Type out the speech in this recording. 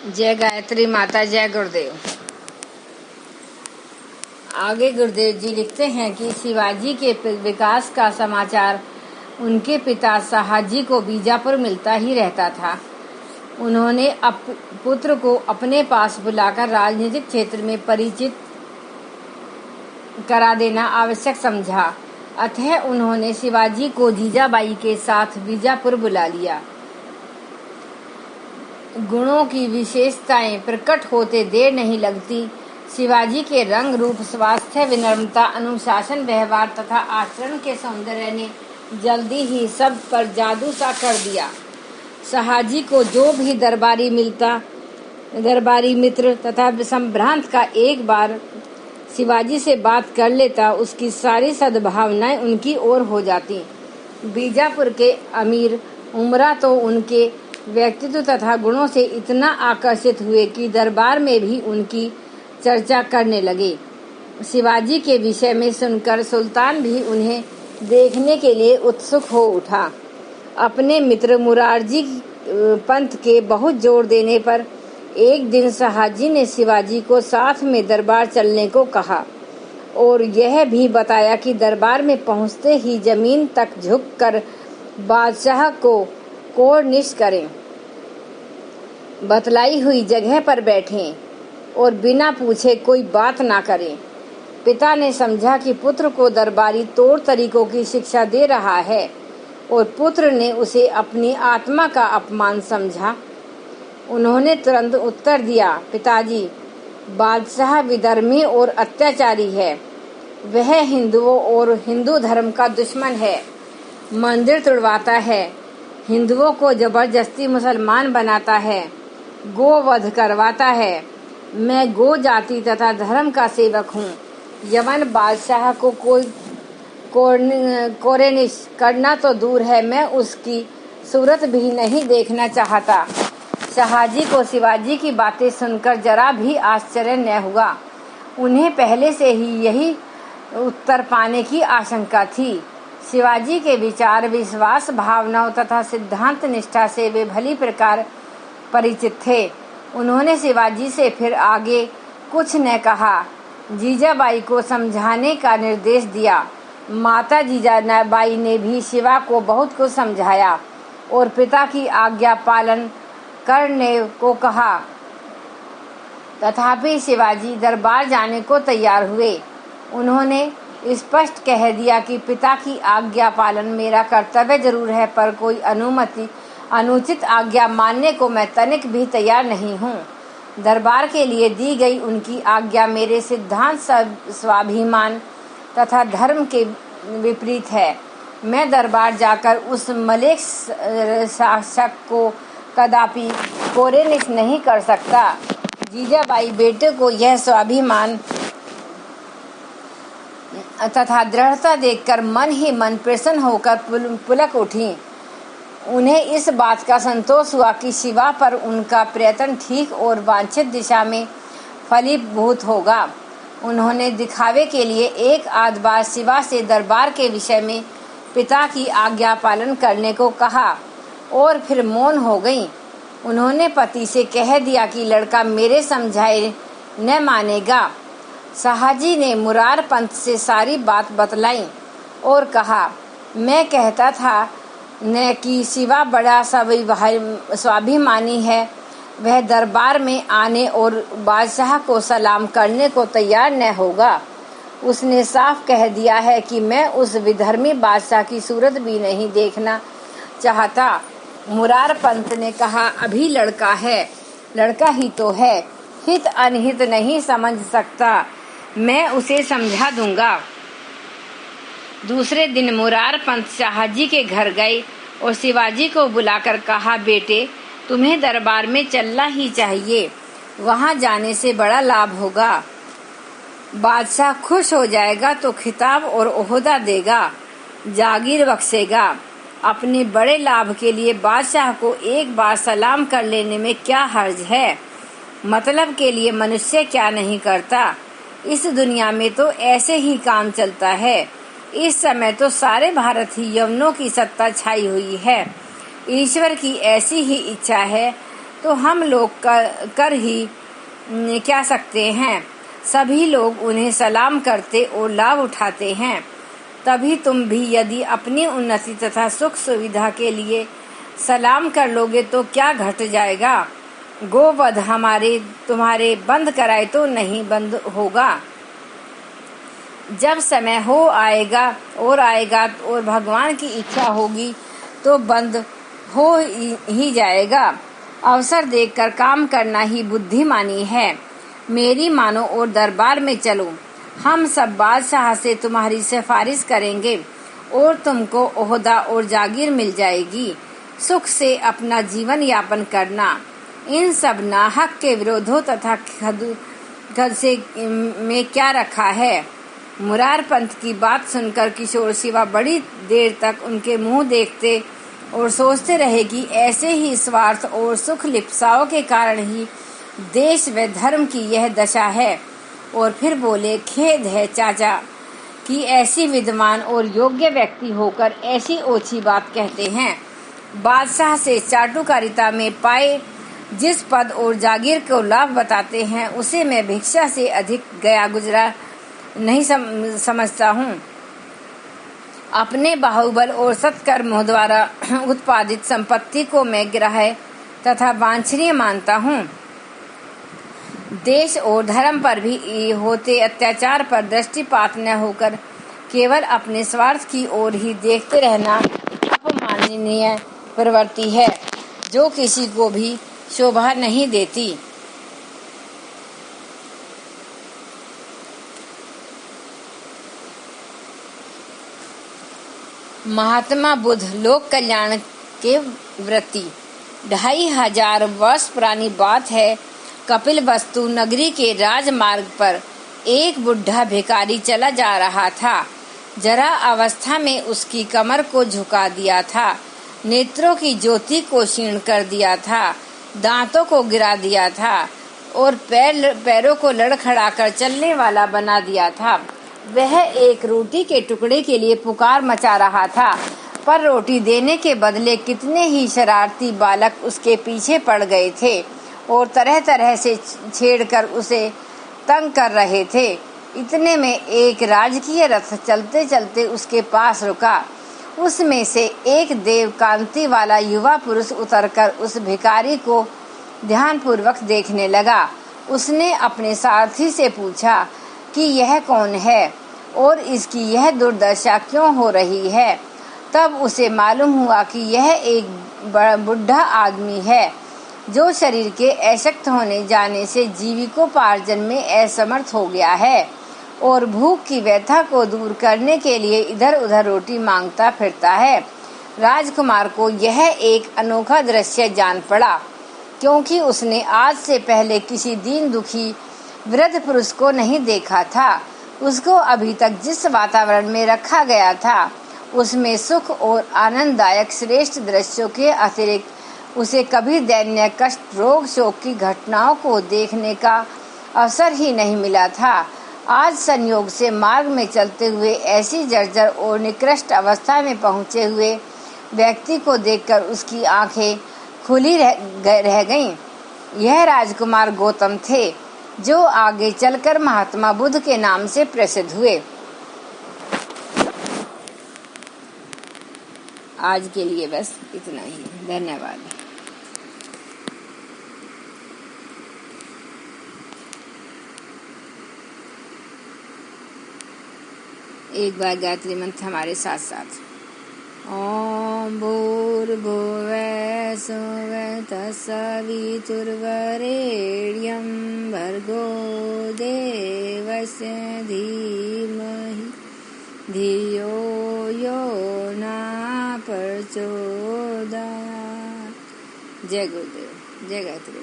जय गायत्री माता, जय गुरुदेव। आगे गुरुदेव जी लिखते हैं कि शिवाजी के विकास का समाचार उनके पिता शहाजी को बीजापुर मिलता ही रहता था। उन्होंने पुत्र को अपने पास बुलाकर राजनीतिक क्षेत्र में परिचित करा देना आवश्यक समझा। अतः उन्होंने शिवाजी को जीजाबाई के साथ बीजापुर बुला लिया। गुणों की विशेषताएं प्रकट होते देर नहीं लगती। शिवाजी के रंग रूप, स्वास्थ्य, विनम्रता, अनुशासन, व्यवहार तथा आचरण के सौंदर्य ने जल्दी ही सब पर जादू सा कर दिया। शहाजी को जो भी दरबारी मित्र तथा संभ्रांत का एक बार शिवाजी से बात कर लेता, उसकी सारी सद्भावनाएं उनकी ओर हो जाती। बीजापुर के अमीर उमरा तो उनके व्यक्तित्व तथा गुणों से इतना आकर्षित हुए कि दरबार में भी उनकी चर्चा करने लगे। शिवाजी के विषय में सुनकर सुल्तान भी उन्हें देखने के लिए उत्सुक हो उठा। अपने मित्र मुरारजी पंत के बहुत जोर देने पर एक दिन शहाजी ने शिवाजी को साथ में दरबार चलने को कहा और यह भी बताया कि दरबार में पहुंचते ही जमीन तक झुककर बादशाह को कोर्निश करें, बतलाई हुई जगह पर बैठें और बिना पूछे कोई बात ना करें। पिता ने समझा कि पुत्र को दरबारी तौर तरीकों की शिक्षा दे रहा है और पुत्र ने उसे अपनी आत्मा का अपमान समझा। उन्होंने तुरंत उत्तर दिया, पिताजी, बादशाह विधर्मी और अत्याचारी है। वह हिंदुओं और हिंदू धर्म का दुश्मन है। मंदिर तुड़वाता है, हिंदुओं को जबरदस्ती मुसलमान बनाता है, गोवध करवाता है। मैं गो जाति तथा धर्म का सेवक हूँ। यमन बादशाह को कोई कोरेनिश करना तो दूर है, मैं उसकी सूरत भी नहीं देखना चाहता। शहाजी को शिवाजी की बातें सुनकर जरा भी आश्चर्य न हुआ। उन्हें पहले से ही यही उत्तर पाने की आशंका थी। शिवाजी के विचार, विश्वास, भावनाओं तथा सिद्धांत निष्ठा से वे भली प्रकार परिचित थे। उन्होंने शिवाजी से फिर आगे कुछ न कहा। जीजाबाई को समझाने का निर्देश दिया। माता जीजाबाई ने भी शिवा को बहुत कुछ समझाया और पिता की आज्ञा पालन करने को कहा। तथापि शिवाजी दरबार जाने को तैयार हुए। उन्होंने स्पष्ट कह दिया कि पिता की आज्ञा पालन मेरा कर्तव्य जरूर है, पर कोई अनुचित आज्ञा मानने को मैं तनिक भी तैयार नहीं हूँ। दरबार के लिए दी गई उनकी आज्ञा मेरे सिद्धांत, स्वाभिमान तथा धर्म के विपरीत है। मैं दरबार जाकर उस मलेक शासक को कदापि कोरेनिश नहीं कर सकता। जीजाबाई बेटे को यह स्वाभिमान तथा दृढ़ता देखकर मन ही मन प्रसन्न होकर पुलक उठी। उन्हें इस बात का संतोष हुआ कि शिवा पर उनका प्रयत्न ठीक और वांछित दिशा में फलीभूत होगा। उन्होंने दिखावे के लिए एक आध बार शिवा से दरबार के विषय में पिता की आज्ञा पालन करने को कहा और फिर मौन हो गईं। उन्होंने पति से कह दिया कि लड़का मेरे समझाए न मानेगा। शहाजी ने मुरार पंत से सारी बात बतलाई और कहा, मैं कहता था न कि शिवा बड़ा स्वाभिमानी है। वह दरबार में आने और बादशाह को सलाम करने को तैयार न होगा। उसने साफ कह दिया है कि मैं उस विधर्मी बादशाह की सूरत भी नहीं देखना चाहता। मुरार पंत ने कहा, अभी लड़का है, लड़का ही तो है, हित अनहित नहीं समझ सकता, मैं उसे समझा दूंगा। दूसरे दिन मुरार पंत शहाजी के घर गए और शिवाजी को बुलाकर कहा, बेटे, तुम्हें दरबार में चलना ही चाहिए, वहां जाने से बड़ा लाभ होगा। बादशाह खुश हो जाएगा तो खिताब और ओहदा देगा, जागीर बख्शेगा। अपने बड़े लाभ के लिए बादशाह को एक बार सलाम कर लेने में क्या हर्ज है। मतलब के लिए मनुष्य क्या नहीं करता। इस दुनिया में तो ऐसे ही काम चलता है। इस समय तो सारे भारत ही यवनों की सत्ता छाई हुई है। ईश्वर की ऐसी ही इच्छा है। तो हम लोग कर ही क्या सकते हैं। सभी लोग उन्हें सलाम करते और लाभ उठाते हैं। तभी तुम भी यदि अपनी उन्नति तथा सुख सुविधा के लिए सलाम कर लोगे तो क्या घट जाएगा। गोवध तुम्हारे बंद कराए तो नहीं बंद होगा। जब समय आएगा और भगवान की इच्छा होगी तो बंद हो ही जाएगा। अवसर देखकर काम करना ही बुद्धिमानी है। मेरी मानो और दरबार में चलो। हम सब बादशाह से तुम्हारी सिफारिश करेंगे और तुमको ओहदा और जागीर मिल जाएगी। सुख से अपना जीवन यापन करना। इन सब नाहक के विरोधों तथा खद से में क्या रखा है। मुरार पंथ की बात सुनकर किशोर शिवा बड़ी देर तक उनके मुंह देखते और सोचते रहे कि ऐसे ही स्वार्थ और सुख लिप्साओं के कारण ही देश व धर्म की यह दशा है। और फिर बोले, खेद है चाचा कि ऐसी विद्वान और योग्य व्यक्ति होकर ऐसी ओछी बात कहते हैं। बादशाह से चाटुकारिता में पाए जिस पद और जागीर को लाभ बताते हैं उसे मैं भिक्षा से अधिक गया गुजरा नहीं समझता हूँ। अपने बाहुबल और सत्कर्मों द्वारा उत्पादित संपत्ति को मैं ग्राह्य तथा वांछनीय मानता हूँ। देश और धर्म पर भी होते अत्याचार पर दृष्टिपात न होकर केवल अपने स्वार्थ की ओर ही देखते रहना अपमाननीय प्रवृत्ति है जो किसी को भी शोभा नहीं देती। महात्मा बुद्ध लोक कल्याण के व्रती। 2500 वर्ष पुरानी बात है। कपिलवस्तु नगरी के राजमार्ग पर एक बुढ़ा भिखारी चला जा रहा था। जरा अवस्था में उसकी कमर को झुका दिया था, नेत्रों की ज्योति को क्षीण कर दिया था, दांतों को गिरा दिया था और पैरों को लड़खड़ाकर चलने वाला बना दिया था। वह एक रोटी के टुकड़े के लिए पुकार मचा रहा था, पर रोटी देने के बदले कितने ही शरारती बालक उसके पीछे पड़ गए थे और तरह तरह से छेड़कर उसे तंग कर रहे थे। इतने में एक राजकीय रथ चलते चलते उसके पास रुका। उसमें से एक देवकांति वाला युवा पुरुष उतरकर उस भिखारी को ध्यानपूर्वक देखने लगा। उसने अपने सारथी से पूछा कि यह कौन है और इसकी यह दुर्दशा क्यों हो रही है। तब उसे मालूम हुआ कि यह एक बुढ़ा आदमी है जो शरीर के अशक्त होने जाने से जीविकोपार्जन में असमर्थ हो गया है और भूख की व्यथा को दूर करने के लिए इधर उधर रोटी मांगता फिरता है। राजकुमार को यह एक अनोखा दृश्य जान पड़ा, क्योंकि उसने आज से पहले किसी दीन दुखी वृद्ध पुरुष को नहीं देखा था। उसको अभी तक जिस वातावरण में रखा गया था उसमें सुख और आनंददायक श्रेष्ठ दृश्यों के अतिरिक्त उसे कभी दैन्य कष्ट, रोग, शोक की घटनाओं को देखने का अवसर ही नहीं मिला था। आज संयोग से मार्ग में चलते हुए ऐसी जर्जर और निकृष्ट अवस्था में पहुंचे हुए व्यक्ति को देखकर उसकी आंखें खुली रह गईं। यह राजकुमार गौतम थे, जो आगे चलकर महात्मा बुद्ध के नाम से प्रसिद्ध हुए। आज के लिए बस इतना ही। धन्यवाद। एक बार गायत्री मंत्र हमारे साथ साथ। ओम भूर्भुवः स्वः तत्सवितुर्वरेण्यं भर्गो देवस्य धीमहि धियो यो न प्रचोदयात्। जय गुरुदेव, जय गायत्री।